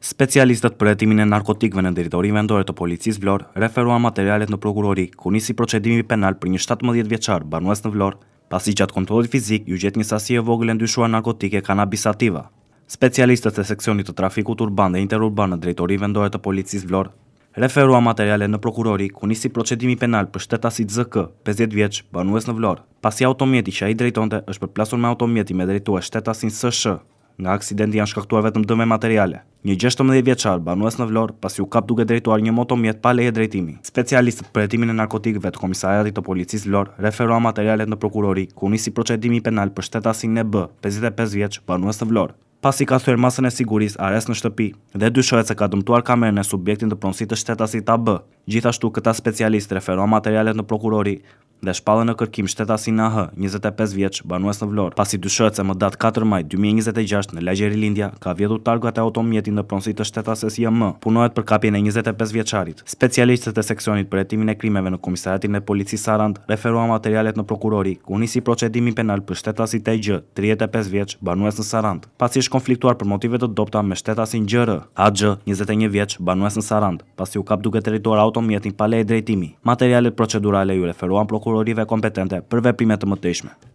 Specialistët për hetimin e narkotikëve në drejtori vendore të policisë Vlorë referuan materialet në prokurori, ku nisi procedimi penal për një 17 vjeçar banues në Vlorë, pasi gjatë kontrollit fizik ju gjet një sasi e vogël e ndryshuar narkotike kanabis sativa. Specialistët e seksionit të trafikut urban dhe interurban në drejtori vendore të policisë Vlorë referuan materialet në prokurori, ku nisi procedimi penal për shtetasit ZK, 50 vjeç, banues në Vlorë, pasi automjeti që ai drejtonte është përplasur me automjeti me drejtuar shtetasin SSH. Nga aksidenti janë shkaktuar vetëm dëme materiale. Një 16 vjeçar banues në Vlorë pasi u kap duke drejtuar një motomjet pa leje drejtimi. Specialistët për hetimin e narkotikëve të Komisariatit të Policisë Vlorë referuan materialet në prokurori, ku nisi procedimi penal për shtetasin NB, 55 vjeç, banues në Vlorë. Pasi ka thyer masën e sigurisë arrest në shtëpi dhe dyshohet se ka dëmtuar kamerën e subjektin të pronësisë të shtetasit AB. Gjithashtu këta specialistë referuan materialet në prokurori dhe shpallën në kërkim shtetasin AH, 25 vjeç, banues në Vlorë, pasi dyshohet se më datë 4 maj 2026 në Lagjeri Lindja ka vjedhur targat e automjetit në pronësi të shtetases JM, punohet për kapjen e 25 vjeçarit. Specialistët e seksionit për hetimin e krimeve në Komisariatin e Policisë Sarand referuan materialet në prokurori, ku nisi procedimi penal për shtetasin TG, 35 vjeç, banues në Sarand, pasi është konfliktuar për motive të dobta me shtetasin GR, AG, 21 vjeç, banues në Sarand, pasi u kap duke drejtuar automjetin pa leje drejtimi. Materialet procedurale ju referuan prokurorive kompetente për veprime të mëtejshme.